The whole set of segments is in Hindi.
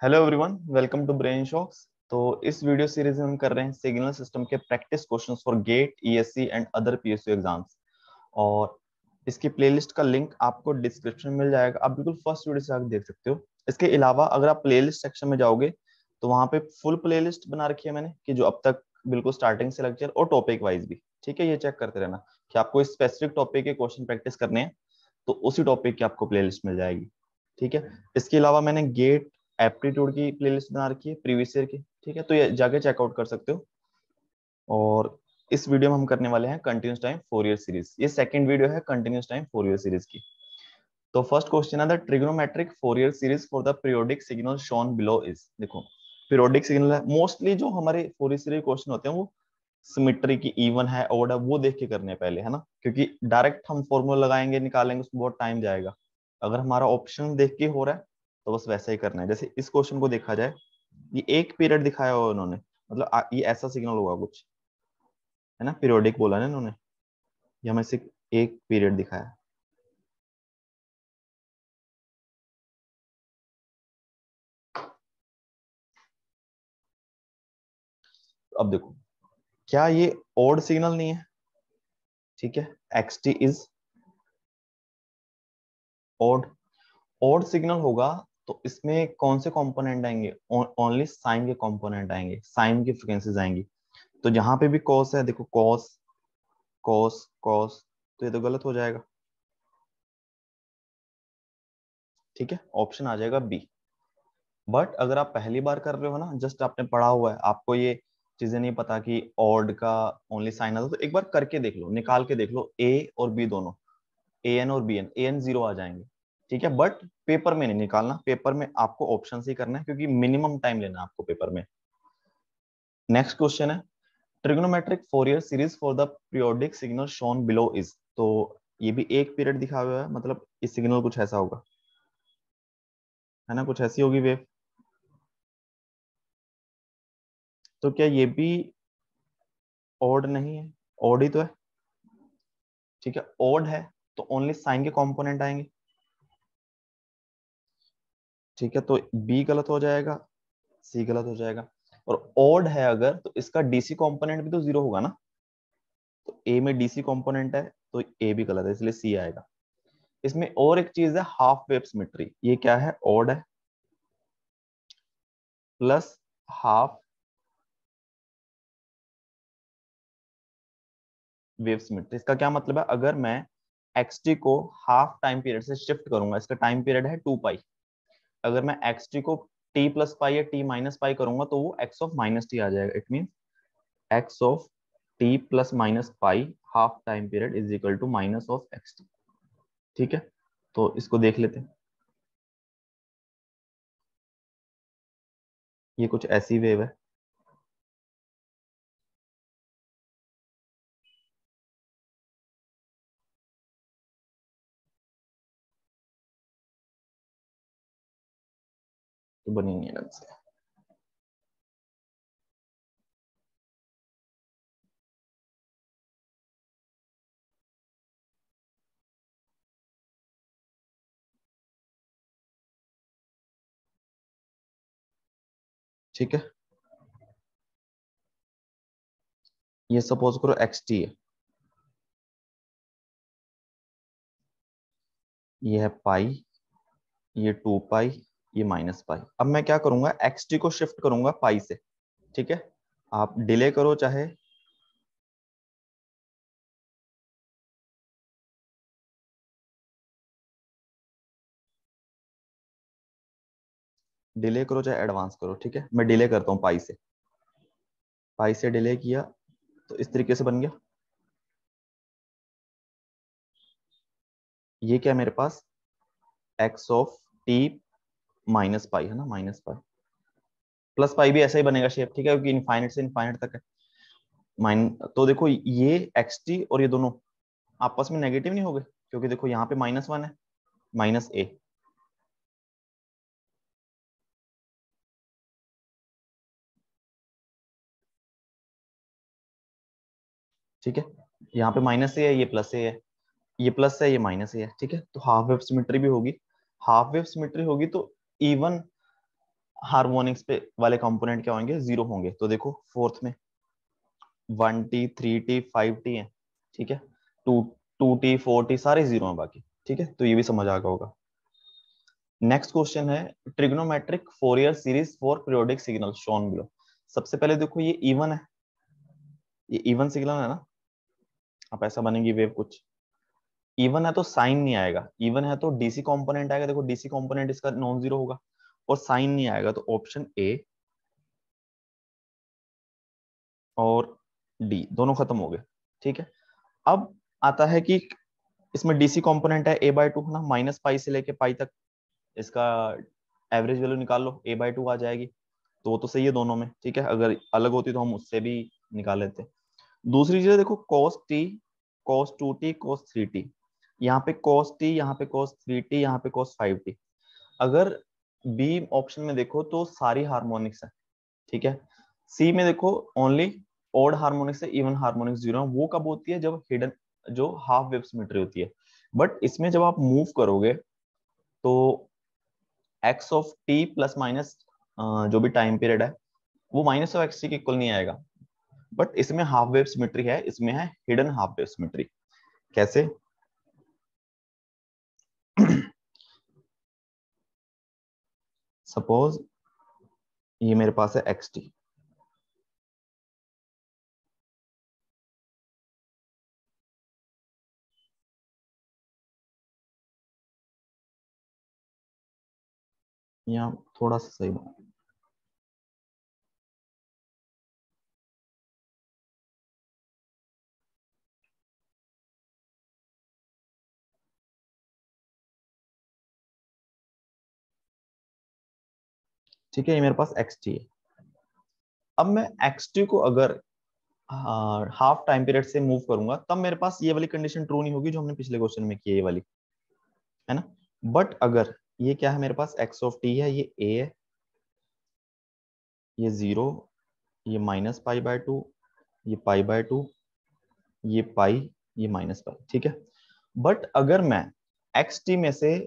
Hello everyone, welcome to Brain Shocks. तो इस वीडियो सीरीज में हम कर रहे हैं सिग्नल सिस्टम के practice questions for GATE, ESC and other PSU exams. और इसकी प्लेलिस्ट का लिंक आपको डिस्क्रिप्शन में मिल जाएगा। आप बिल्कुल फर्स्ट वीडियो से आगे देख सकते हो। इसके अलावा अगर आप प्लेलिस्ट सेक्शन में जाओगे तो वहां पे फुल प्लेलिस्ट बना रखी है मैंने, कि जो अब तक बिल्कुल स्टार्टिंग से लेक्चर और टॉपिक वाइज भी, ठीक है। ये चेक करते रहना कि आपको इस स्पेसिफिक टॉपिक के क्वेश्चन प्रैक्टिस करने हैं तो उसी टॉपिक की आपको प्लेलिस्ट मिल जाएगी, ठीक है। इसके अलावा मैंने गेट एप्टीट्यूड की प्लेलिस्ट बना रखी है प्रीवियस ईयर की, ठीक है। तो ये जाके चेकआउट कर सकते हो। और इस वीडियो में हम करने वाले हैं कंटिन्यूस टाइम फोरियर सीरीज। ये सेकंड वीडियो है कंटिन्यूस टाइम फोरियर सीरीज की। तो फर्स्ट क्वेश्चन है the trigonometric Fourier series for the periodic signal shown below is. देखो, पीरियोडिक सिग्नल है, मोस्टली जो हमारे फोरियर सीरीज क्वेश्चन होते हैं वो सिमेट्री की, इवन है ओड है, वो देख के करने हैं पहले, है ना। क्योंकि डायरेक्ट हम फॉर्मूला लगाएंगे निकालेंगे उसमें बहुत टाइम जाएगा। अगर हमारा ऑप्शन देख के हो रहा है तो बस वैसा ही करना है। जैसे इस क्वेश्चन को देखा जाए, ये एक पीरियड दिखाया हुआ उन्होंने, मतलब ये ऐसा सिग्नल होगा कुछ, है ना। पीरियोडिक बोला ना इन्होंने, ये हमें सिर्फ एक पीरियड दिखाया। तो अब देखो, क्या ये ओड सिग्नल नहीं है, ठीक है। X t is odd. Odd signal होगा तो इसमें कौन से कंपोनेंट आएंगे? ओनली साइन के कंपोनेंट आएंगे, साइन की फ्रिक्वेंसीज आएंगी। तो जहां पे भी कॉस है, देखो कॉस कॉस कॉस, तो ये तो गलत हो जाएगा, ठीक है। ऑप्शन आ जाएगा बी। बट अगर आप पहली बार कर रहे हो ना, जस्ट आपने पढ़ा हुआ है, आपको ये चीजें नहीं पता कि ऑड का ओनली साइन आता, तो एक बार करके देख लो, निकाल के देख लो, ए और बी दोनों, ए एन और B N, A N zero आ जाएंगे, ठीक है। बट पेपर में नहीं निकालना, पेपर में आपको ऑप्शन से ही करना है क्योंकि मिनिमम टाइम लेना है आपको पेपर में। नेक्स्ट क्वेश्चन है trigonometric Fourier series for the periodic signal shown below is. तो ये भी एक पीरियड दिखा हुआ है, मतलब इस सिग्नल कुछ ऐसा होगा, है ना, कुछ ऐसी होगी वेव। तो क्या ये भी ऑड नहीं है? ऑड ही तो है, ठीक है। ऑड है तो ओनली साइन के कंपोनेंट आएंगे, ठीक है। तो बी गलत हो जाएगा, सी गलत हो जाएगा। और ऑड है अगर, तो इसका डीसी कंपोनेंट भी तो जीरो होगा ना। तो ए में डीसी कंपोनेंट है तो ए भी गलत है, इसलिए सी आएगा। इसमें और एक चीज है हाफ वेव सिमेट्री। ये क्या है? ऑड है प्लस हाफ वेव सिमेट्री। इसका क्या मतलब है? अगर मैं एक्स टी को हाफ टाइम पीरियड से शिफ्ट करूंगा, इसका टाइम पीरियड है 2 पाई, अगर मैं एक्स टी को टी प्लस पाई या टी माइनस पाई करूंगा तो वो एक्स ऑफ माइनस टी आ जाएगा। It mean x of t plus minus pi half time period is equal to minus of x t, ठीक है। तो इसको देख लेते हैं, ये कुछ ऐसी वेव है, तो बनी नहीं है ढंग से, ठीक है। ये सपोज करो एक्स टी है, ये है पाई, ये 2 पाई, ये माइनस पाई। अब मैं क्या करूंगा, एक्स टी को शिफ्ट करूंगा पाई से, ठीक है। आप डिले करो चाहे, डिले करो चाहे एडवांस करो, ठीक है। मैं डिले करता हूँ पाई से, पाई से डिले किया तो इस तरीके से बन गया। ये क्या है मेरे पास? X of t minus pi, है ना, माइनस पाई। प्लस पाई भी ऐसा ही बनेगा शेप, ठीक है, क्योंकि इनफाइनाइट से इनफाइनाइट तक है। माइन तो देखो, ये एक्स टी और ये दोनों आपस में नेगेटिव नहीं हो गए, क्योंकि देखो यहाँ पे -1 है, माइनस ए, ठीक है। यहाँ पे माइनस ए है, ये प्लस ए है, ये प्लस है, ये माइनस ए है, ठीक है। तो हाफ वेव सिमेट्री भी होगी, हाफ वेव सिमेट्री होगी तो इवन हार्मोनिक्स पे वाले कंपोनेंट क्या होंगे, 0 होंगे। तो देखो फोर्थ में 1T 3T 5T है, ठीक है, 2T 4T सारे 0 हैं बाकी, ठीक है, तो ये भी समझ आ गया होगा। नेक्स्ट क्वेश्चन है trigonometric Fourier series for periodic signal shown below. सबसे पहले देखो ये इवन है, ये इवन सिग्नल है ना, अब ऐसा बनेगी वेव कुछ, इवन है तो साइन नहीं आएगा, इवन है तो डीसी कंपोनेंट आएगा, देखो डीसी कंपोनेंट इसका नॉन जीरो होगा, और साइन नहीं आएगा, तो ऑप्शन ए और डी दोनों खत्म हो गए, ठीक है। अब आता है कि इसमें डीसी कंपोनेंट है a/2 ना, माइनस पाई से लेके पाई तक, इसका एवरेज वैल्यू निकाल लो, a/2 आ जाएगी, तो वो तो सही है दोनों में, ठीक है, अगर अलग होती तो हम उससे भी निकाल लेते। दूसरी चीज देखो cos t cos 2t cos 3t, यहाँ पे cos t, यहाँ पे cos 3t, यहाँ पे cos 5t। अगर बी ऑप्शन में देखो तो सारी हार्मोनिक्स है, ठीक है। सी में देखो ओनली ओड हार्मोनिक्स है, इवन हार्मोनिक्स जीरो है, वो कब होती है, जब हिडन जो हाफ वेव सिमेट्री होती है। बट इसमें जब आप मूव करोगे तो x of t plus minus जो भी टाइम पीरियड है वो माइनस ऑफ एक्स टी के इक्वल नहीं आएगा। बट इसमें हाफ वेव सिमेट्री है, इसमें है हिडन हाफ वेव सिमेट्री। कैसे? सपोज ये मेरे पास है एक्स टी, यहाँ थोड़ा सा सही बना, ठीक है, ये मेरे पास एक्स टी है। अब मैं एक्स टी को अगर हाफ टाइम पीरियड से मूव करूंगा तब मेरे पास ये वाली कंडीशन ट्रू नहीं होगी जो हमने पिछले क्वेश्चन में की है, ये वाली, है ना। बट अगर ये क्या है, मेरे पास एक्स ऑफ टी है, ये ए है, ये जीरो, ये माइनस पाई बाय टू, ये पाई बाय टू, ये पाई, ये माइनस पाई, ठीक है। बट अगर मैं एक्स टी में से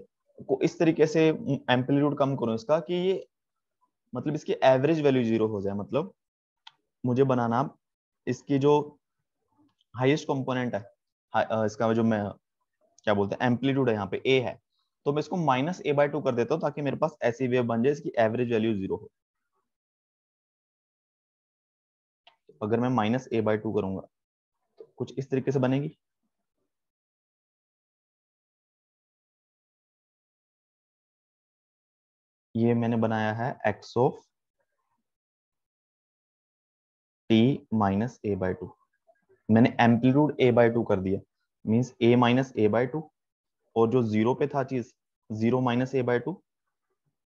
को इस तरीके से एम्पलीट्यूड कम करूं इसका कि ये मतलब इसकी एवरेज वैल्यू जीरो हो जाए, मतलब मुझे बनाना इसकी जो हाईएस्ट कंपोनेंट है, इसका जो मैं क्या बोलते हैं एम्पलीट्यूड है, यहाँ पे ए है, तो मैं इसको माइनस a/2 कर देता हूँ ताकि मेरे पास ऐसी वेव बन जाए इसकी एवरेज वैल्यू जीरो हो। अगर मैं माइनस a/2 करूंगा तो कुछ इस तरीके से बनेगी। ये मैंने बनाया है x of t minus a/2, मैंने एम्पलीट्यूड a/2 कर दिया, मीन्स a माइनस a/2, और जो जीरो पे था चीज, जीरो माइनस a/2,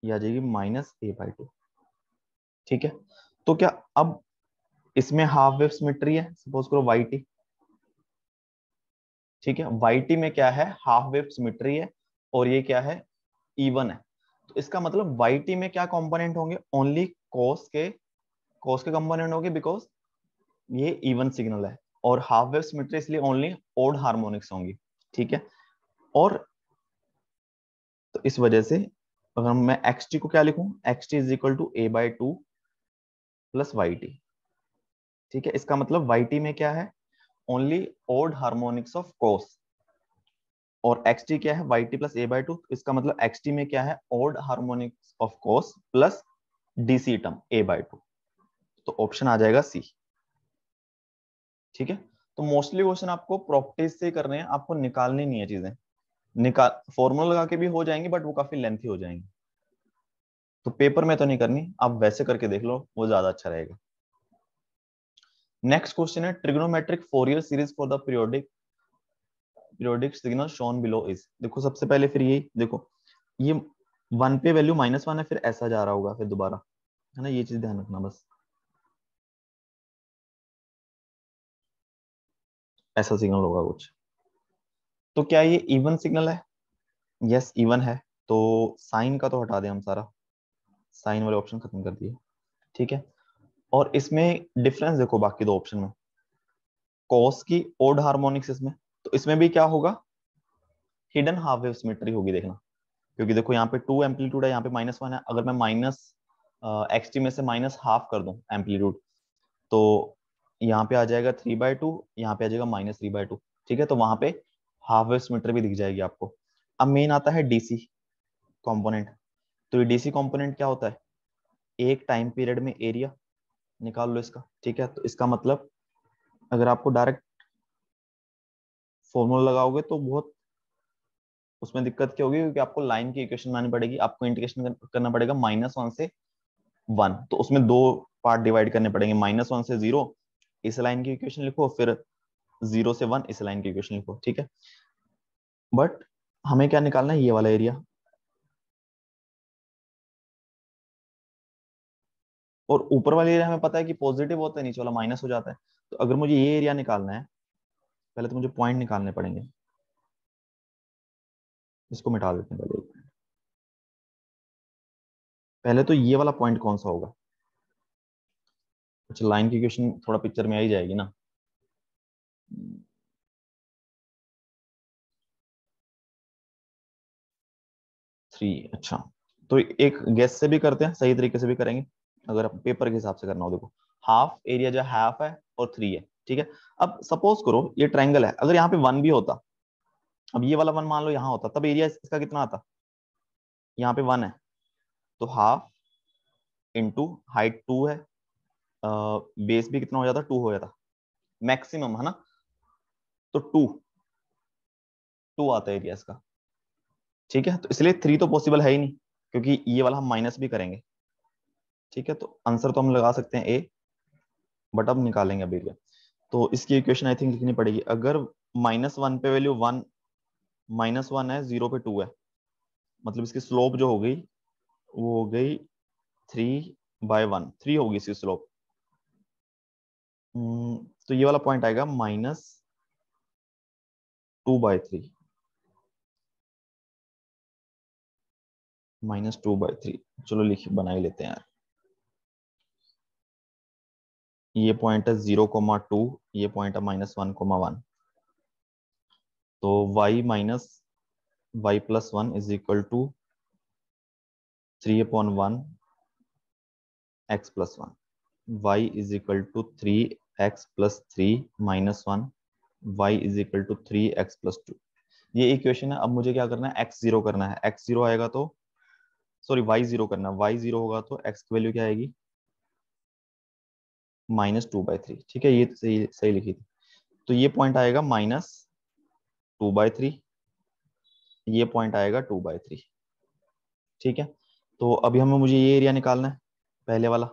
ये आ जाएगी माइनस a/2, ठीक है। तो क्या अब इसमें हाफ वेव सिमेट्री है, सपोज करो वाई टी, ठीक है, वाई टी में क्या है, हाफ वेव सिमेट्री है, और ये क्या है, इवन है। तो इसका मतलब वाई टी में क्या कंपोनेंट होंगे, ओनली कॉस के कंपोनेंट होंगे, बिकॉज ये इवन सिग्नल है, और हाफ वेव सिमेट्री इसलिए ओनली ओड हार्मोनिक्स होंगी, ठीक है। और तो इस वजह से अगर मैं एक्स टी को क्या लिखूं, x t is equal to a/2 plus y t, ठीक है। इसका मतलब वाई टी में क्या है, only odd harmonics of cos, और एक्स टी क्या है, वाई टी प्लस a/2, इसका मतलब एक्स टी में क्या है, odd harmonics of cos plus DC term a/2, तो ऑप्शन आ जाएगा सी, ठीक है। तो मोस्टली क्वेश्चन आपको प्रॉपर्टीज से करने हैं, आपको निकालनी नहीं है चीजें, निकाल फॉर्मूला लगा के भी हो जाएंगे बट वो काफी लेंथी हो जाएंगे, तो पेपर में तो नहीं करनी, आप वैसे करके देख लो, वो ज्यादा अच्छा रहेगा। नेक्स्ट क्वेश्चन है trigonometric Fourier series for the periodic signal shown below is. देखो सबसे पहले फिर ये देखो, ये वन पे वैल्यू -1 है, फिर ऐसा जा रहा होगा फिर दोबारा, है ना, ये चीज ध्यान रखना बस, ऐसा सिग्नल होगा कुछ। तो क्या ये इवन सिग्नल है? यस इवन है, तो साइन का तो हटा दें हम सारा, साइन वाले ऑप्शन खत्म कर दिए, ठीक है। और इसमें डिफरेंस देखो बाकी दो ऑप्शन में, कॉस की ओड हार्मोनिक्स इसमें, तो इसमें भी क्या होगा, हिडन हाफ वेव सिमेट्री होगी देखना, क्योंकि देखो यहाँ पे टू एम्पलीट्यूड है, यहाँ पे -1 है, अगर मैं माइनस एक्सटी में से माइनस हाफ कर दूं एम्पलीट्यूड, तो यहाँ पे आ जाएगा 3/2, यहाँ पे आ जाएगा -3/2। ठीक है, तो वहां पे हाफ वेव मीटर भी दिख जाएगी आपको। अब मेन आता है डीसी कंपोनेंट। तो ये डीसी कंपोनेंट क्या होता है, एक टाइम पीरियड में एरिया निकाल लो इसका। ठीक है, तो इसका मतलब अगर आपको डायरेक्ट फॉर्मूला लगाओगे तो बहुत उसमें दिक्कत क्या होगी, क्योंकि आपको लाइन की इक्वेशन बनानी पड़ेगी, आपको इंटीग्रेशन करना पड़ेगा -1 से 1, तो उसमें दो पार्ट डिवाइड करने पड़ेंगे, -1 से 0 इस लाइन की इक्वेशन लिखो, फिर 0 से 1 इस लाइन की इक्वेशन लिखो। ठीक है, बट हमें क्या निकालना है, ये वाला एरिया। और ऊपर वाले एरिया हमें पता है कि पॉजिटिव होता है, नीचे वाला माइनस हो जाता है। तो अगर मुझे ये एरिया निकालना है, पहले तो मुझे पॉइंट निकालने पड़ेंगे। इसको मिटा देते हैं पहले। पहले तो ये वाला पॉइंट कौन सा होगा, अच्छा लाइन की इक्वेशन थोड़ा पिक्चर में आ ही जाएगी ना। 3, अच्छा। तो एक गेस से भी करते हैं, सही तरीके से भी करेंगे, अगर आप पेपर के हिसाब से करना हो। देखो हाफ एरिया जो हाफ है और 3 है। ठीक है, अब सपोज करो ये ट्रायंगल है, अगर यहाँ पे 1 भी होता, अब ये वाला 1 मान लो यहाँ होता, तब एरिया इसका कितना आता, यहाँ पे 1 है तो हाफ इंटू हाइट 2 है, बेस भी कितना हो जाता, 2 हो जाता मैक्सिमम, है ना। तो 2 आता है एरिया इसका। ठीक है, तो इसलिए 3 तो पॉसिबल है ही नहीं, क्योंकि ये वाला हम माइनस भी करेंगे। ठीक है, तो आंसर तो हम लगा सकते हैं ए, बट अब निकालेंगे अब एरिया। तो इसकी इक्वेशन आई थिंक लिखनी पड़ेगी। अगर -1 पे वैल्यू 1, -1 है, 0 पे 2 है, मतलब इसकी स्लोप जो हो गई वो हो गई 3/1, 3 होगी इसकी स्लोप। तो ये वाला पॉइंट आएगा -2/3, -2/3। चलो लिख बना ही लेते हैं यार। ये पॉइंट है 0,2, ये पॉइंट है -1,1। तो y - y+1 is equal to 3/1 x+1। y is equal to 3x+3 -1, y is equal to 3x+2। ये इक्वेशन है। अब मुझे क्या करना है, x0 करना है। x0 आएगा तो सॉरी y0 करना है, y0 होगा तो x की वैल्यू क्या आएगी, -2/3। ठीक है, ये तो सही सही लिखी थी। तो ये पॉइंट आएगा -2/3, ये पॉइंट आएगा 2/3। ठीक है, तो अभी हमें मुझे ये एरिया निकालना है पहले वाला।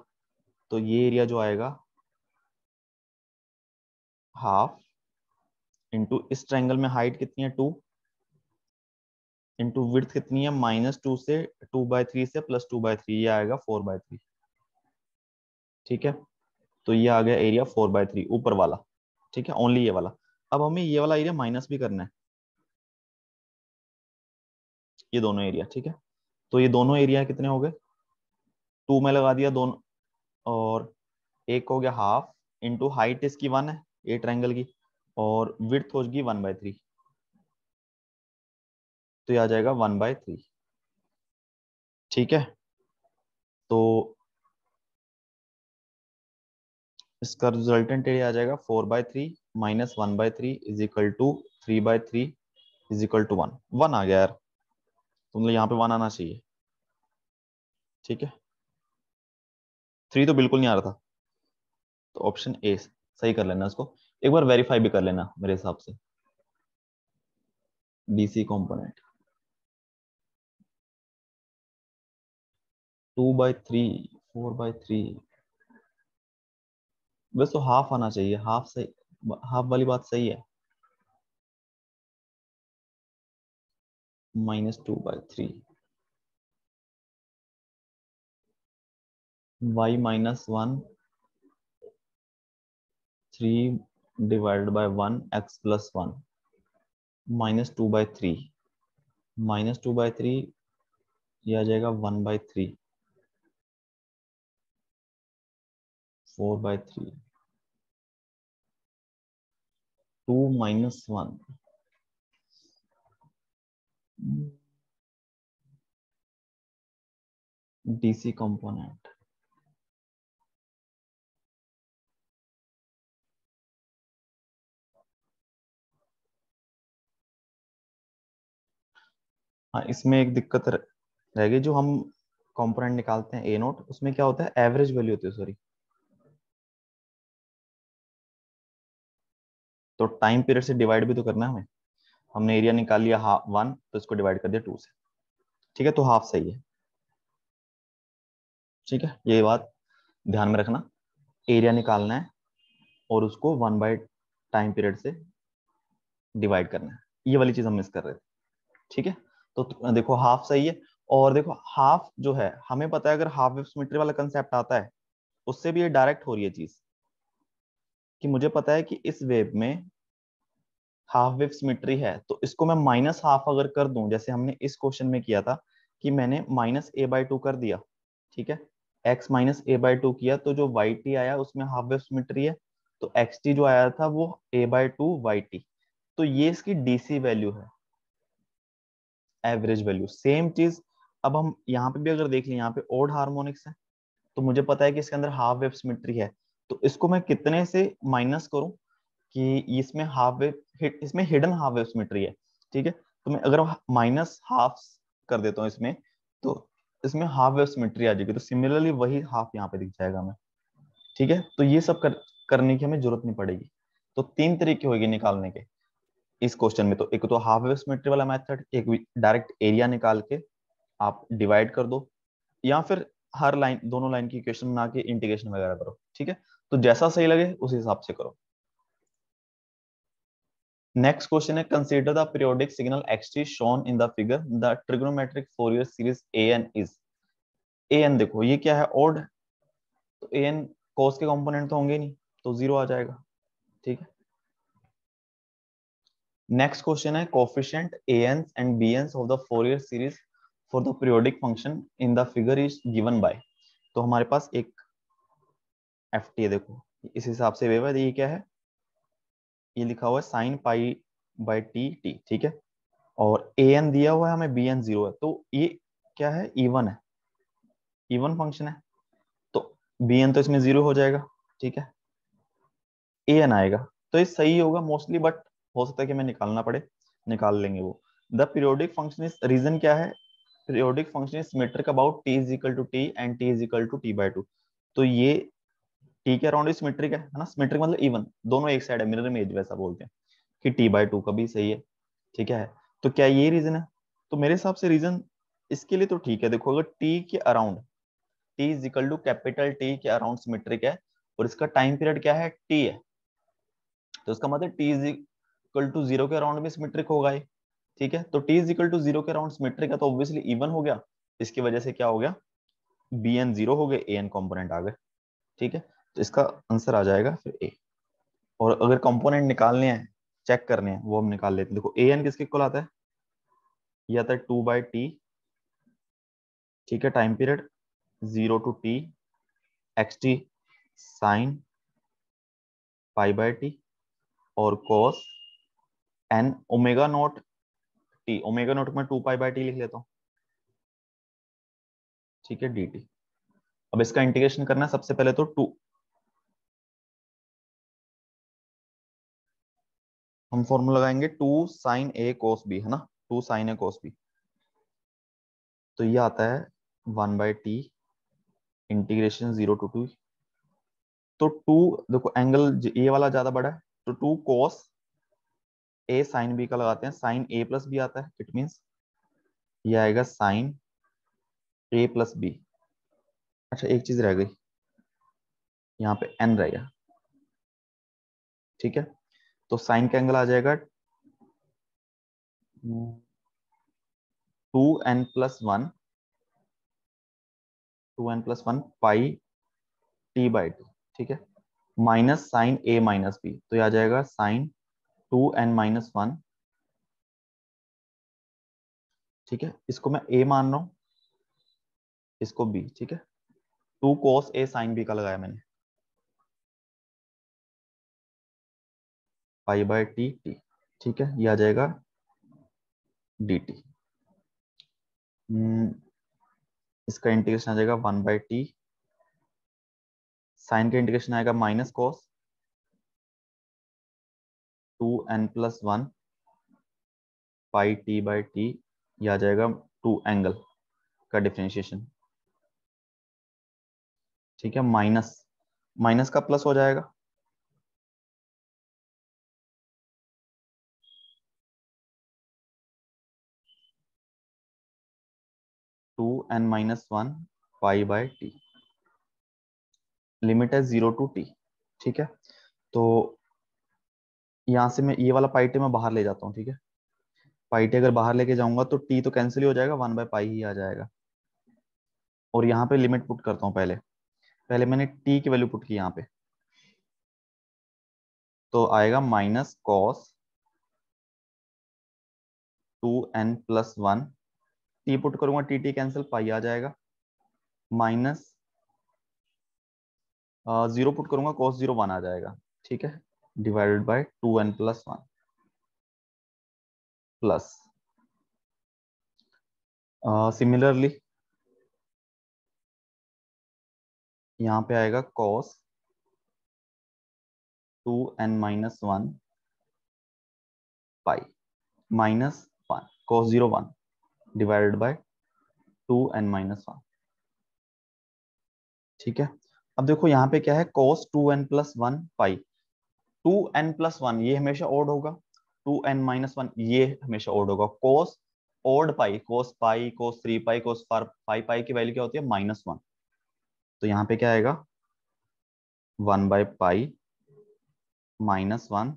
तो ये एरिया जो आएगा हाफ इंटू इस ट्रायंगल में हाइट कितनी है 2, इंटू विड्थ कितनी है -2 से 2/3 से +2/3, ये आएगा 4/3। ठीक है, तो ये आ गया एरिया 4/3 ऊपर वाला। ठीक है, ओनली ये वाला। अब हमें ये वाला एरिया माइनस भी करना है, ये दोनों एरिया। ठीक है, तो ये दोनों एरिया कितने हो गए, 2 में लगा दिया दोनों, और एक हो गया हाफ इंटू हाइट इसकी 1 है ए ट्रायंगल की, और विड्थ होगी 1/3, तो ये आ जाएगा 1/3। ठीक है, तो इसका रिजल्टेंट एरिया आ जाएगा 4/3 -1/3 is equal to 3/3 is equal to 1। 1 आ गया यार, तो मतलब यहाँ पे 1 आना चाहिए। ठीक है, 3 तो बिल्कुल नहीं आ रहा था, तो ऑप्शन ए सही कर लेना इसको। एक बार वेरीफाई भी कर लेना मेरे हिसाब से। डीसी कंपोनेंट 2/3, 4/3, बस तो हाफ आना चाहिए, हाफ सही, हाफ वाली बात सही है। -2/3, y-1 3/1 x+1 -2/3, -2/3 ये आ जाएगा 1/3, 4/3, 2 - 1, डीसी कंपोनेंट हाँ, इसमें एक दिक्कत रहेगी, जो हम कंपोनेंट निकालते हैं ए नोट, उसमें क्या होता है, एवरेज वैल्यू होती है, सॉरी। तो टाइम पीरियड से डिवाइड भी तो करना है हमें। हमने एरिया निकाल लिया हाफ 1, तो इसको डिवाइड कर दिया 2 से। ठीक है, तो हाफ सही है। ठीक है, ये बात ध्यान में रखना। एरिया निकालना है और उसको 1 बाय टाइम पीरियड से डिवाइड करना है, ये वाली चीज हम मिस कर रहे थे। ठीक है, तो देखो हाफ सही है। और देखो हाफ जो है, हमें पता है अगर हाफ वेव सिमेट्री वाला कंसेप्ट आता है, उससे भी ये डायरेक्ट हो रही है चीज, कि मुझे पता है कि इस वेव में हाफ वेव सिमेट्री है, तो इसको मैं माइनस हाफ अगर कर दूं, जैसे हमने इस क्वेश्चन में किया था कि मैंने -a/2 कर दिया। ठीक है, x-a/2 किया, तो जो yt आया उसमें हाफ वेव सिमेट्री है, तो xt जो आया था वो a/2 yt। तो ये इसकी डीसी वैल्यू है, एवरेज वैल्यू। सेम चीज अब हम यहाँ पे भी अगर देख लें, यहाँ पे ओड हार्मोनिक्स है, तो मुझे पता है कि इसके अंदर हाफ वेव सिमेट्री है, तो इसको मैं कितने से माइनस करूं कि इसमें हाफ वेव, इसमें हिडन हाफ वेव सिमेट्री है। ठीक है, तो मैं अगर माइनस हाफ कर देता हूँ इसमें, तो इसमें हाफ वेव सिमेट्री आ जाएगी, तो सिमिलरली वही हाफ यहाँ पे दिख जाएगा हमें। ठीक है, तो ये सब करने की हमें जरूरत नहीं पड़ेगी। तो 3 तरीके होगी निकालने के इस क्वेश्चन में। तो एक तो हाफ वेव सिमेट्री वाला मेथड, एक डायरेक्ट एरिया निकाल के आप डिवाइड कर दो, या फिर हर लाइन, दोनों लाइन की इक्वेशन बना के इंटीग्रेशन वगैरह करो। ठीक है, तो जैसा सही लगे उस हिसाब से करो। नेक्स्ट क्वेश्चन है, consider the periodic signal xt shown in the figure, the trigonometric Fourier series an is. an देखो ये क्या है, ओड, तो an cos के कंपोनेंट तो होंगे नहीं, तो 0 आ जाएगा। ठीक है, नेक्स्ट क्वेश्चन है, coefficient ans and bns of the Fourier series for the periodic function in the figure is given by. तो हमारे पास एक ft है, देखो इस हिसाब से वेव है, ये क्या है, ये लिखा हुआ है sine pi by T T. ठीक है, और ए एन दिया हुआ है हमें, बी एन 0 है, तो ये क्या है, इवन है, इवन फंक्शन है, तो बी एन तो इसमें 0 हो जाएगा। ठीक है, ए एन आएगा, तो ये सही होगा मोस्टली, बट हो सकता है कि हमें निकालना पड़े, निकाल लेंगे वो। The periodic function is, reason क्या है, periodic function is symmetric about t is equal to t and t is equal to टी/2। तो ये टी के अराउंड सिमेट्रिक है ना, सिमेट्रिक मतलब इवन, दोनों एक साइड है, मिरर इमेज वैसा बोलते हैं, कि टी/2 का भी सही है। ठीक है, तो क्या ये रीजन है, तो मेरे हिसाब से रीजन इसके लिए तो ठीक है। देखो अगर टी के around, t is equal to capital t के अराउंड सिमेट्रिक है, और इसका टाइम पीरियड क्या है, टी है, तो इसका मतलब टी इज इक्वल टू 0 के अराउंड भी सिमेट्रिक होगा ये। ठीक है, तो टी इज इक्वल टू 0 के अराउंड सिमेट्रिक है, तो ऑब्वियसली इवन हो गया, इसकी वजह से क्या हो गया, बी एन 0 हो गए, ए एन कॉम्पोनेंट आ गए। ठीक है, तो इसका आंसर आ जाएगा फिर ए। और अगर कंपोनेंट निकालने हैं, चेक करने हैं, वो हम निकाल लेते हैं। देखो ए एन किसके इक्वल आता है, ये आता है 2/t। ठीक है, time period 0 to t xt sine π/t और cos n omega naught t, omega naught में 2π/t लिख लेता हूँ। ठीक है, dt। अब इसका इंटीग्रेशन करना है, सबसे पहले तो 2, हम फॉर्मूला लगाएंगे 2 sin a cos b, है ना, 2 sin a cos b, तो ये आता है 1/t इंटीग्रेशन 0 to 2। तो 2, देखो एंगल ये वाला ज्यादा बड़ा है, तो 2 cos a sin b का लगाते हैं, sin a प्लस b आता है, इट मीन्स ये आएगा sin a प्लस b। अच्छा एक चीज रह गई, यहाँ पे n रह गया। ठीक है, तो साइन का एंगल आ जाएगा 2n+1, 2n+1 पाई t/2। ठीक है, minus sine a minus b, तो ये आ जाएगा साइन 2n-1। ठीक है, इसको मैं a मान रहा हूं, इसको b। ठीक है, 2 cos a sin b का लगाया मैंने, π/t। ठीक है, ये आ जाएगा dt। इसका इंटीग्रेशन आ जाएगा 1/t, साइन का इंटीग्रेशन आएगा माइनस कॉस 2n+1 पाई t/t ये आ जाएगा टू एंगल का डिफरेंशिएशन, ठीक है। माइनस माइनस का प्लस हो जाएगा, two n minus one pi by t, limit है 0 टू टी, ठीक है। तो यहां से मैं ये वाला पाई टी मैं बाहर ले जाता हूँ, ठीक है। पाई टी अगर बाहर लेके जाऊंगा तो टी तो कैंसिल ही हो जाएगा, 1/पाई ही आ जाएगा। और यहाँ पे लिमिट पुट करता हूँ, पहले पहले मैंने टी की वैल्यू पुट की यहाँ पे, तो आएगा minus cos 2n+1, T put करूंगा टी टी कैंसिल, पाई आ जाएगा। माइनस 0 पुट करूंगा cos 0 1 आ जाएगा, ठीक है। Divided by 2n+1 plus similarly यहाँ पे आएगा cos 2n-1 pi minus 1 cos 0 1 divided by 2n-1, ठीक है। अब देखो यहाँ पे क्या है, cos 2n+1 पाई, 2n+1 ये हमेशा ओड होगा, 2n-1 ये हमेशा ओड होगा। cos ओड पाई, cos पाई, cos 3 पाई, cos 5 पाई की वैल्यू क्या होती है, -1। तो यहाँ पे क्या आएगा, 1/पाई -1,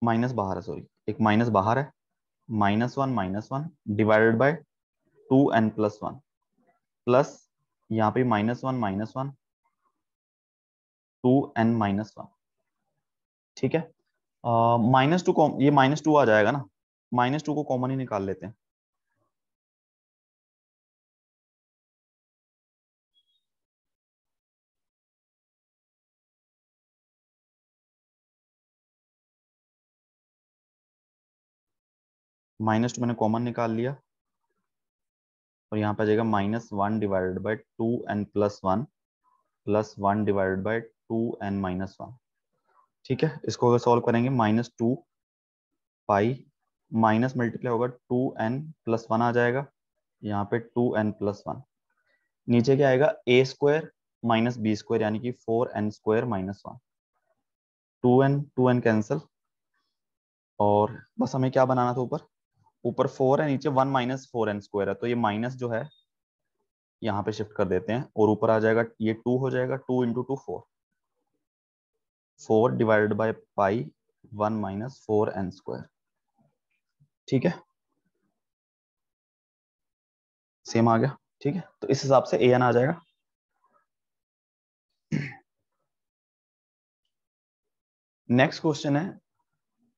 माइनस बाहर है, सॉरी एक माइनस बाहर है, -1 डिवाइडेड बाय 2n+1 प्लस यहाँ पे -1 2n-1, ठीक है। -2 ये -2 आ जाएगा ना, -2 को कॉमन ही निकाल लेते हैं। -2 मैंने कॉमन निकाल लिया, और यहाँ पे आ जाएगा -1 divided by 2n+1 plus 1 divided by 2n-1, ठीक है। इसको अगर सॉल्व करेंगे, -2 पाई माइनस मल्टीप्लाई होगा 2n+1 आ जाएगा, यहाँ पे 2n+1, नीचे क्या आएगा, a² माइनस b² यानी कि 4n² - 1, 2n कैंसिल, और बस हमें क्या बनाना था, ऊपर ऊपर 4 है, नीचे 1 - 4n² है, तो ये माइनस जो है यहाँ पे शिफ्ट कर देते हैं, और ऊपर आ जाएगा, ये 2 हो जाएगा, 2 × 2 4, 4 डिवाइडेड बाय पाई 1 - 4n², ठीक है। सेम आ गया, ठीक है। तो इस हिसाब से an आ जाएगा। नेक्स्ट क्वेश्चन है,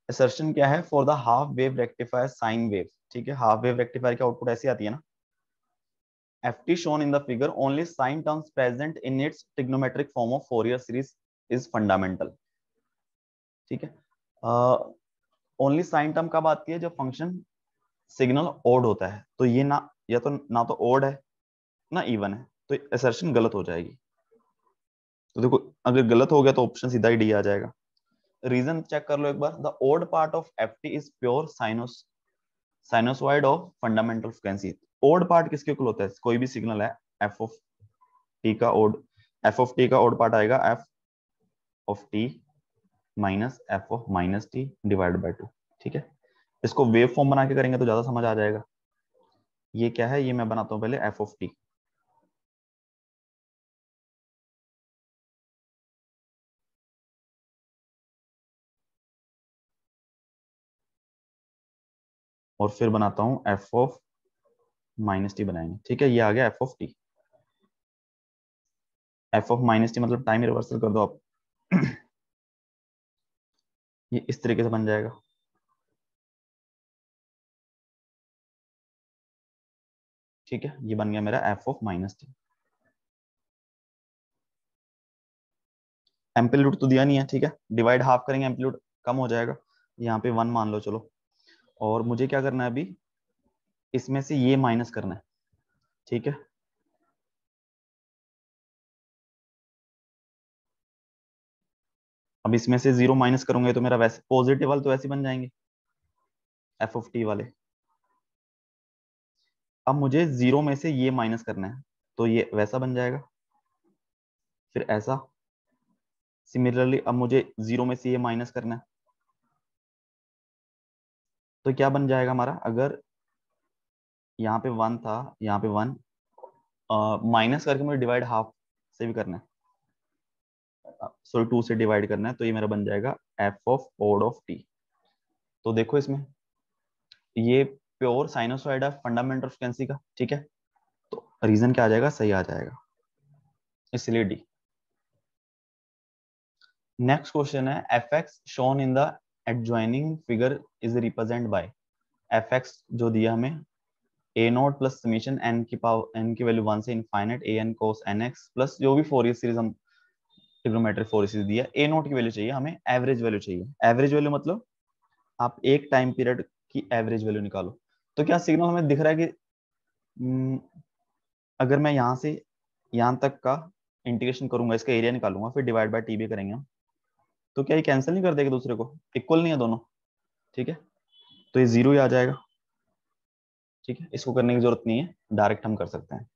असर्शन क्या है, for the half wave rectifier sine wave, ठीक है। हाफ वेव रेक्टिफायर की आउटपुट ऐसी आती है ना, ft shown in the figure, only sine terms present in its trigonometric form of Fourier series is fundamental, ठीक है। ओनली साइन टर्म कब आती है, जब फंक्शन सिग्नल ओड होता है, तो ये ना, या तो ना तो ओड है ना इवन है, तो असर्शन गलत हो जाएगी। तो देखो, अगर गलत हो गया तो ऑप्शन सीधा ही डी आ जाएगा। रीजन चेक कर लो एक बार, the odd part of f t is pure sinusoid of fundamental frequency. Odd part किसके इक्वल होता है, कोई भी सिग्नल है, एफ ऑफ टी का ओड, एफ ऑफ टी का ओड पार्ट आएगा f of t minus f of minus t divide by 2, ठीक है। इसको वेव फॉर्म बना के करेंगे तो ज्यादा समझ आ जाएगा। ये क्या है, ये मैं बनाता हूँ पहले एफ ऑफ टी, और फिर बनाता हूँ एफ ऑफ माइनस टी बनाएंगे, ठीक है। ये आ गया F of T, F of minus T मतलब टाइम रिवर्सल कर दो आप ये इस तरीके से बन जाएगा, ठीक है। ये बन गया मेरा F of minus T. Amplitude तो दिया नहीं है, ठीक है। डिवाइड हाफ करेंगे, एम्पलीट्यूड कम हो जाएगा, यहाँ पे 1 मान लो, चलो। और मुझे क्या करना है अभी, इसमें से ये माइनस करना है, ठीक है। अब इसमें से 0 माइनस करूंगे तो मेरा वैसे पॉजिटिव वाले तो वैसे बन जाएंगे, एफ ऑफ टी वाले, अब मुझे जीरो में से ये माइनस करना है, तो ये वैसा बन जाएगा, फिर ऐसा। सिमिलरली अब मुझे जीरो में से ये माइनस करना है, तो क्या बन जाएगा हमारा, अगर यहाँ पे वन था, यहाँ पे वन, माइनस करके मुझे डिवाइड हाफ से भी करना है, सॉरी टू से डिवाइड करना है, तो ये मेरा बन जाएगा f of odd of t. तो देखो इसमें ये प्योर साइनोसॉइड है, फंडामेंटल ऑफ फ्रीक्वेंसी का, ठीक है। तो रीजन क्या आ जाएगा, सही आ जाएगा, इसलिए डी। नेक्स्ट क्वेश्चन है f x shown in the adjoining figure is represent by. F x जो दिया हमें, a not plus summation n की पावर, एन की वैल्यू 1 से infinite a n cos n x plus जो भी फोरियर सीरीज हम ट्रिग्नोमेट्रिक फोरियर सीरीज दिया। ए नोट की वैल्यू चाहिए हमें, एवरेज वैल्यू चाहिए। एवरेज वैल्यू मतलब आप एक टाइम पीरियड की एवरेज वैल्यू निकालो। तो क्या सिग्नल हमें दिख रहा है कि अगर मैं यहाँ से यहाँ तक का इंटीग्रेशन करूंगा, इसका एरिया निकालूंगा, फिर डिवाइड बाय टी भी करेंगे हम, तो क्या ये कैंसिल नहीं कर देगा दूसरे को, इक्वल नहीं है दोनों, ठीक है। तो ये जीरो ही आ जाएगा, ठीक है, इसको करने की जरूरत नहीं है, डायरेक्ट हम कर सकते हैं।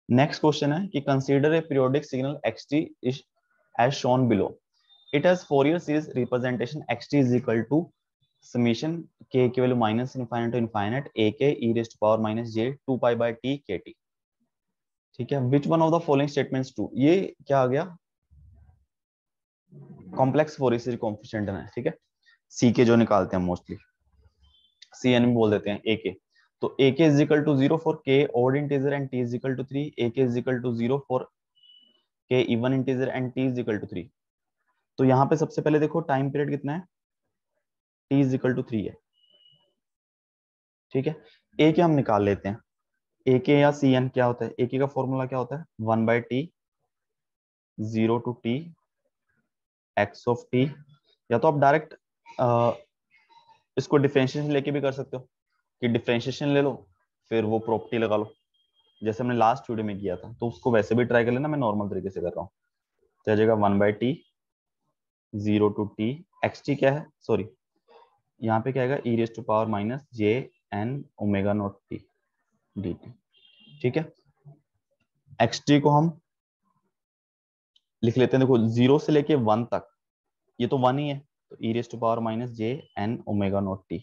नेक्स्ट क्वेश्चन है कि consider a periodic signal xt is as shown below. It has Fourier series representation xt is equal to summation k की value minus infinite to infinite a k e raise to power minus j 2 pi by t kt, ठीक है। Which one of the following statements true. ये क्या आ गया, कॉम्प्लेक्स फोरियर सीरीज कोएफिशिएंट है, ठीक है, सी के जो निकालते हैं मोस्टली, सी एन भी बोल देते हैं, ए के। तो a k is equal to zero for k odd integer and t is equal to 3, a k is equal to zero for k even integer and t is equal to 3। तो यहाँ पे सबसे पहले देखो टाइम पीरियड कितना है, टी इज इक्वल टू 3 है, ठीक है। ए के हम निकाल लेते हैं, ए के या सी एन क्या होता है, ए के का फॉर्मूला क्या होता है, 1/t 0 to t x of T. या तो आप डायरेक्ट इसको डिफरेंशिएशन लेके भी कर सकते हो, कि डिफरेंशिएशन ले लो फिर वो प्रॉपर्टी लगा लो, जैसे हमने लास्ट वीडियो में किया था, तो उसको वैसे भी ट्राई कर लेना, मैं नॉर्मल तरीके से कर रहा हूँ। तो आ जाएगा 1/t 0 to t x t क्या है, सॉरी यहाँ पे क्या आएगा, e raise to power minus j n omega naught t d t, ठीक है। एक्स टी को हम लिख लेते हैं, देखो जीरो से लेके वन तक, ये तो वन ही है, तो e raise to power minus j n omega naught t.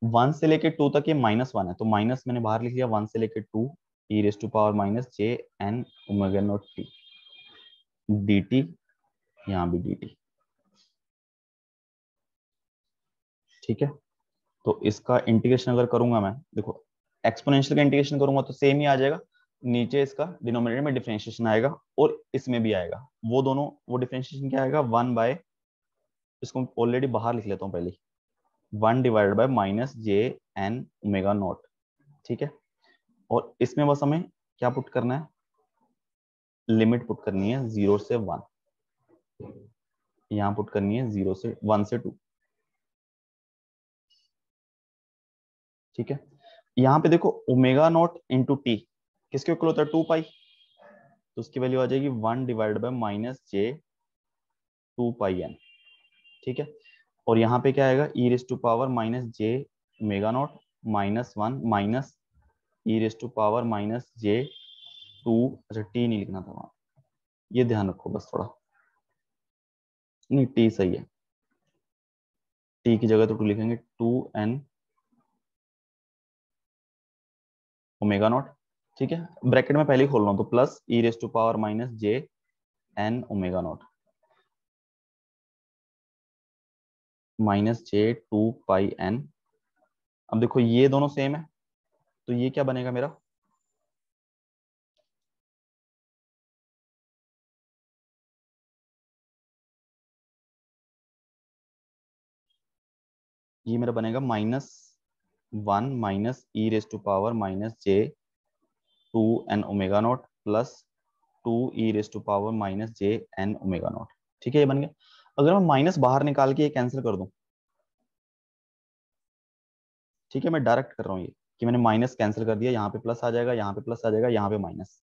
One से लेके टू तक ये -1 है, तो माइनस मैंने बाहर लिख लिया, वन से लेके two e raise to power minus j n omega naught t d t, यहाँ भी डी टी, ठीक है। तो इसका इंटीग्रेशन अगर करूंगा मैं, देखो एक्सपोनेंशियल का इंटीग्रेशन करूंगा तो सेम ही आ जाएगा, नीचे इसका डिनोमिनेटर में डिफरेंशिएशन आएगा और इसमें भी आएगा, वो दोनों, वो डिफरेंशिएशन क्या आएगा, 1 बाय, इसको ऑलरेडी बाहर लिख लेता हूँ पहले, 1/- minus j n omega not, ठीक है। और इसमें बस हमें क्या पुट करना है, लिमिट पुट करनी है 0 से 1, यहाँ पुट करनी है 0 से 1 से 2, ठीक है। यहाँ पे देखो ओमेगा नॉट इंटू टी किसके इक्वल होता है, 2 पाई, तो उसकी वैल्यू आ जाएगी 1/- माइनस जे 2 पाई एन, ठीक है। और यहाँ पे क्या आएगा, e raise to power minus j omega not -1 minus e raise to power minus j 2, अच्छा टी नहीं लिखना था वहां, ये ध्यान रखो बस थोड़ा, नहीं टी सही है, टी की जगह तो 2 लिखेंगे, 2n ओमेगा नॉट, ठीक है। ब्रैकेट में पहले ही खोल रहा हूँ, तो plus e raise to power minus j n omega not minus j 2 pi n. अब देखो ये दोनों सेम है, तो ये क्या बनेगा मेरा, ये मेरा बनेगा -1 minus e raise to power minus j 2n omega naught plus 2 e raise to power minus j n omega not, ठीक है, ये बन गया। अगर मैं माइनस बाहर निकाल के ये कैंसिल कर दूं, ठीक है, मैं डायरेक्ट कर रहा हूँ ये, कि मैंने माइनस कैंसिल कर दिया, यहाँ पे प्लस आ जाएगा, यहाँ पे प्लस आ जाएगा, यहाँ पे माइनस,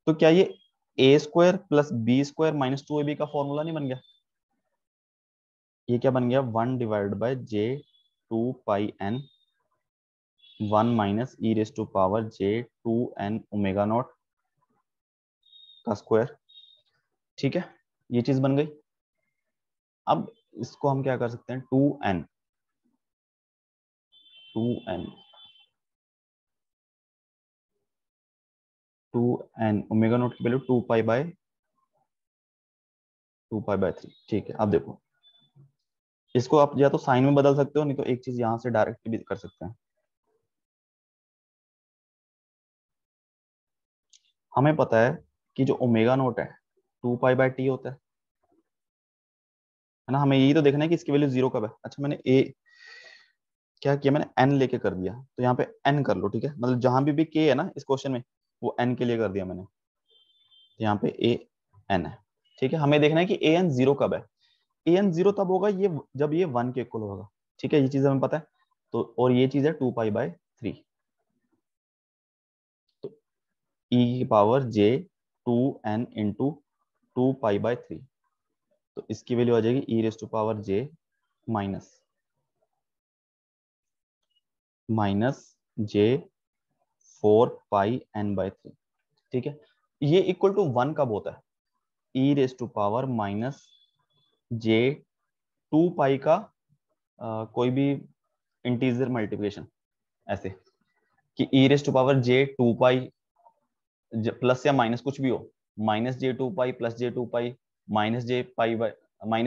तो क्या ये a square plus b square minus 2ab का फॉर्मूला नहीं बन गया, ये क्या बन गया, 1/- j 2 pi n 1 minus e raise to power j 2n omega not का स्क्वायर। ठीक है, ये चीज बन गई। अब इसको हम क्या कर सकते हैं, 2n 2n 2n omega not की वैल्यू 2 पाई बाय 3। ठीक है, अब देखो इसको आप या तो साइन में बदल सकते हो, नहीं तो एक चीज यहां से डायरेक्ट भी कर सकते हैं। हमें पता है कि जो ओमेगा नोट है 2 पाई बाय टी होता है ना। हमें यही तो देखना है कि इसकी वैल्यू 0 कब है। अच्छा, मैंने ए क्या किया, मैंने एन लेके कर दिया, तो यहाँ पे एन कर लो। ठीक है, मतलब जहां भी के है ना इस क्वेश्चन में, वो एन के लिए कर दिया मैंने। तो यहाँ पे ए एन है। ठीक है, हमें देखना है कि ए एन 0 कब है। ए एन 0 तब होगा ये जब ये 1 के इक्वल होगा। ठीक है, ये चीज हमें पता है। तो और ये चीज है 2 पाई बाय 3। तो ई की power j 2n into 2 pi by 3। तो इसकी वैल्यू आ जाएगी e raise to power j minus minus j 4 pi n by 3। ठीक है, ये इक्वल टू 1 कब होता है, e raise to power minus j 2 pi का कोई भी इंटीजर मल्टीप्लिकेशन, ऐसे कि e raise to power j 2 pi plus या माइनस कुछ भी हो, -j 2 pi plus j 2 pi -j minus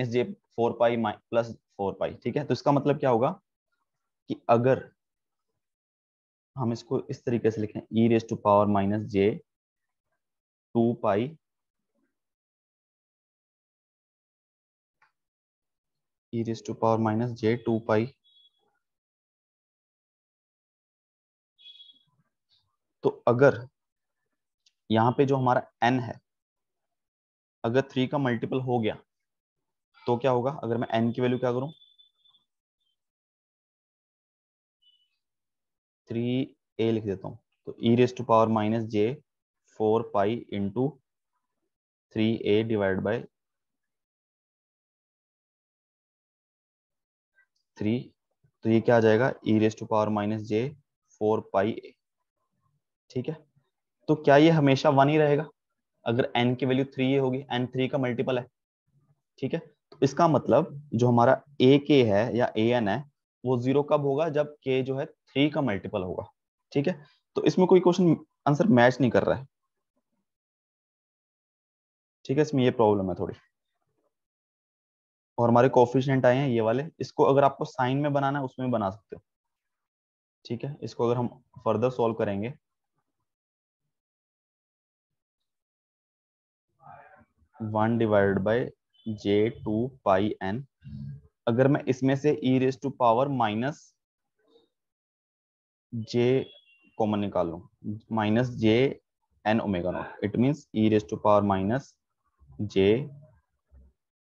j 4 pi plus 4 pi. ठीक है, तो इसका मतलब क्या होगा कि अगर हम इसको इस तरीके से लिखें, e raise to power -j 2 pi e raise to power -j 2 pi, तो अगर यहाँ पे जो हमारा n है अगर 3 का मल्टीपल हो गया तो क्या होगा। अगर मैं n की वैल्यू क्या करूं, 3a लिख देता हूं, तो e raise to power -j 4 pi into 3a divide by 3। तो ये क्या आ जाएगा, e raise to power -j 4 pi. ठीक है, तो क्या ये हमेशा 1 ही रहेगा अगर n की वैल्यू 3a होगी, n 3 का मल्टीपल है। ठीक है, तो इसका मतलब जो हमारा ए के है या ए एन है वो 0 कब होगा, जब के जो है 3 का मल्टीपल होगा। ठीक है, तो इसमें कोई क्वेश्चन आंसर मैच नहीं कर रहा है। ठीक है, इसमें ये प्रॉब्लम है थोड़ी। और हमारे कोफिशिएंट आए हैं ये वाले, इसको अगर आपको साइन में बनाना है उसमें भी बना सकते हो। ठीक है, इसको अगर हम फर्दर सॉल्व करेंगे, 1/j 2 पाई n, अगर मैं इसमें से e raise to power -j common निकाल लूं, -j n omega not, it means e raise to power -j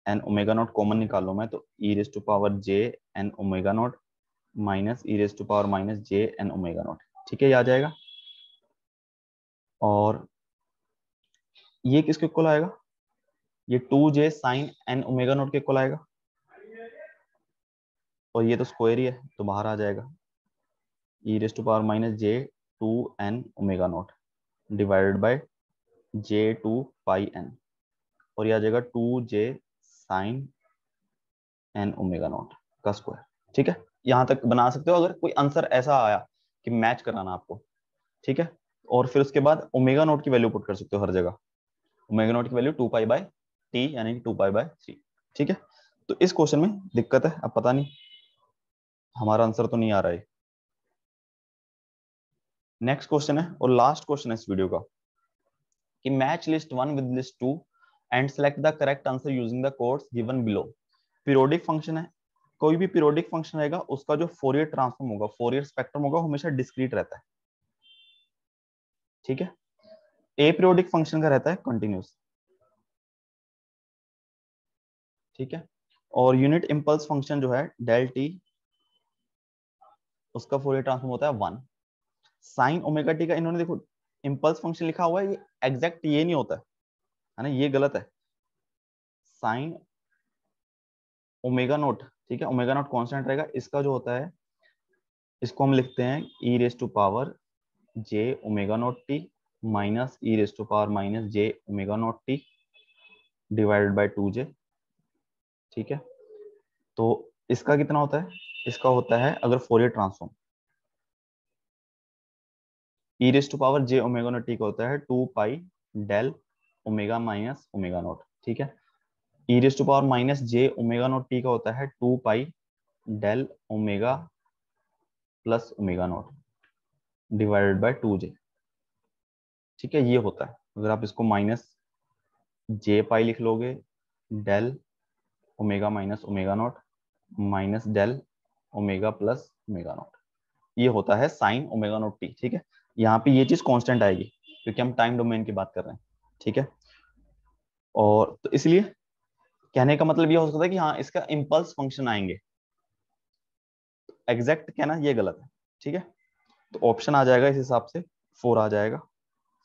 n omega not common निकाल लूं मैं, तो e raise to power j n omega not minus e raise to power -j n omega not. ठीक है, ये आ जाएगा। और ये किसके इक्वल आएगा, ये 2j sin n omega not के इक्वल आएगा। और ये तो स्क्वायर ही है तो बाहर आ जाएगा, e raise to power -j 2n omega not divided by j 2 pi n। और ये आ जाएगा 2j sin n omega not का स्क्वायर। ठीक है, यहां तक बना सकते हो अगर कोई आंसर ऐसा आया कि मैच कराना आपको। ठीक है, और फिर उसके बाद ओमेगा नॉट की वैल्यू पुट कर सकते हो हर जगह। ओमेगा नॉट की वैल्यू 2 पाई बाय t यानी कि 2 पाई बाय 3। ठीक है, तो इस क्वेश्चन में दिक्कत है, अब पता नहीं हमारा आंसर तो नहीं आ रहा है। नेक्स्ट क्वेश्चन है और लास्ट क्वेश्चन है इस वीडियो का, कि match list 1 with list 2 and select the correct answer using the codes given below. Periodic function है, कोई भी पीरियोडिक फंक्शन रहेगा उसका जो फोरियर ट्रांसफॉर्म होगा, फोरियर स्पेक्ट्रम होगा, हमेशा डिस्क्रीट रहता है। ठीक है, ए पीरियोडिक फंक्शन का रहता है कंटिन्यूस। ठीक है, और यूनिट इंपल्स फंक्शन जो है डेल टी, उसका फोरियर ट्रांसफॉर्म होता है 1। साइन ओमेगा टी का इन्होंने देखो इंपल्स फंक्शन लिखा हुआ है, ये एग्जैक्ट ये नहीं होता है ना, ये गलत है। साइन ओमेगा नोट, ठीक है, ओमेगा नोट कांस्टेंट रहेगा, इसका जो होता है इसको हम लिखते हैं e raise to power j omega naught t minus e raise to power minus j omega naught t divided by 2j। ठीक है, तो इसका कितना होता है, इसका होता है अगर Fourier transform e raise to power j omega naught t का होता है 2 pi del omega minus omega not. ठीक है, e raise to power minus j omega naught t का होता है 2 pi del omega plus omega not divided by 2j। ठीक है, ये होता है, अगर आप इसको माइनस j पाई लिख लोगे del omega minus omega not minus del omega plus omega naught, ये होता है साइन ओमेगा नॉट टी। ठीक है, यहाँ पे ये चीज कांस्टेंट आएगी क्योंकि हम टाइम डोमेन की बात कर रहे हैं। ठीक है, और तो इसलिए कहने का मतलब ये हो सकता है कि हाँ इसका इम्पल्स फंक्शन आएंगे, एग्जैक्ट कहना ये गलत है। ठीक है, तो ऑप्शन आ जाएगा इस हिसाब से 4 आ जाएगा,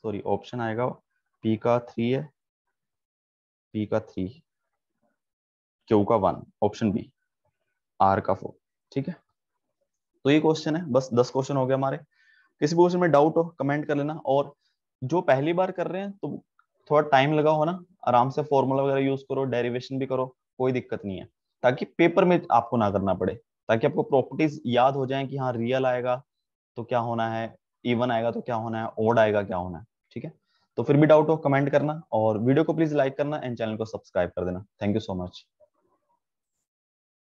सॉरी ऑप्शन आएगा P का 3 है, P का 3, Q का 1, ऑप्शन बी, R का 4। ठीक है, तो ये क्वेश्चन है, बस 10 क्वेश्चन हो गए हमारे। किसी भी क्वेश्चन में डाउट हो कमेंट कर लेना, और जो पहली बार कर रहे हैं तो थोड़ा टाइम लगा हो ना, आराम से फॉर्मूला वगैरह यूज करो, डेरिवेशन भी करो, कोई दिक्कत नहीं है, ताकि पेपर में आपको ना करना पड़े, ताकि आपको प्रॉपर्टीज याद हो जाए कि हाँ रियल आएगा तो क्या होना है, इवन आएगा तो क्या होना है, ओड आएगा क्या होना है। ठीक है, तो फिर भी डाउट हो कमेंट करना, और वीडियो को प्लीज लाइक करना एंड चैनल को सब्सक्राइब कर देना। Thank you so much.